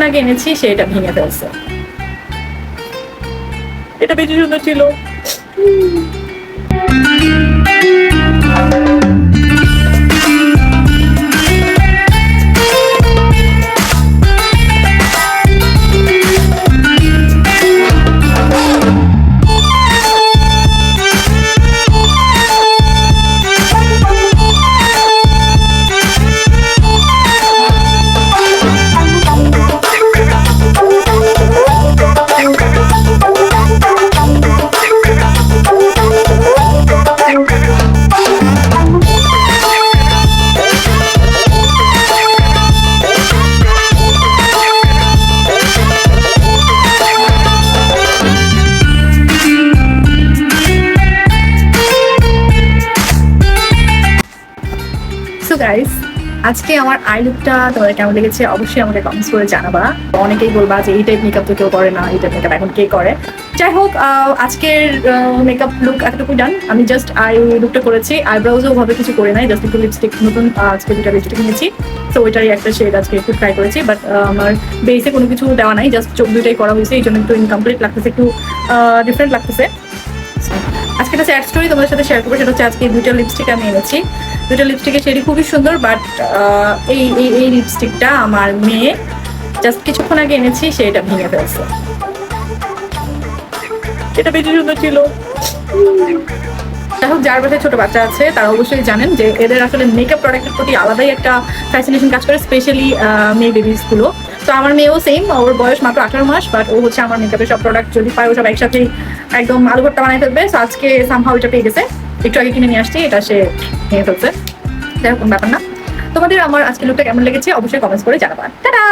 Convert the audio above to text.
কিছুক্ষণ আগে এনেছি সেটা ভেঙে ফেলছে। এটা বেশি সুন্দর ছিল। সো গাইস, আজকে আমার আই লুকটা তোমাদের কেমন লেগেছে অবশ্যই আমাকে কমেন্টস করে জানাবা। অনেকেই বলবা যে এই টাইপ মেকআপ তো কেউ করে না, এই টাইপ মেকআপ এখন কে করে। যাই হোক, আজকের মেকআপ লুক এতটুকুই ডান। আমি জাস্ট আই লুকটা করেছি, আইব্রাউজও ওভাবে কিছু করে নাই, জাস্ট একটু লিপস্টিক নতুন আজকে দুটা লিপস্টিক নিয়েছি। তো ওইটারই একটা শেড আজকে একটু ট্রাই করেছি, বাট আমার বেসে কোনো কিছু দেওয়া নাই, জাস্ট চোখ দুটাই করা হয়েছে, এই জন্য একটু ইনকমপ্লিট লাগতেছে, একটু ডিফারেন্ট লাগতেছে। আজকে একটা স্যাড স্টোরি তোমাদের সাথে শেয়ার করবো, সেটা হচ্ছে আজকে দুইটা লিপস্টিক আমি এনেছি। দুইটা লিপস্টিকের শেডই খুবই সুন্দর, বাট এই লিপস্টিকটা আমার মেয়ে জাস্ট কিছুক্ষণ আগে এনেছি সেটা ভেঙে ফেলছে। এটা বেশি সুন্দর ছিল। যাই হোক, যার বাসায় ছোট বাচ্চা আছে তারা অবশ্যই জানেন যে এদের আসলে মেকআপ প্রোডাক্টের প্রতি আলাদাই একটা ফ্যাসিনেশন কাজ করে, স্পেশালি মেয়ে বেবিসগুলো। তো আমার মেয়েও সেম, ওর বয়স মাত্র 18 মাস, বাট ও হচ্ছে আমার মেকআপের সব প্রোডাক্ট যদি পায় ও সব একসাথেই একদম আলু ভর্তা বানাই ফেলবে। সো আজকে সামহাও এটা পেয়ে গেছে, একটু আগে কিনে নিয়ে আসছি, এটা সে নিয়ে ফেলছে। যাই হোক, কোনো ব্যাপার না। তোমাদের আমার আজকে লুকটা কেমন লেগেছে অবশ্যই কমেন্টস করে জানাবা। টাটা।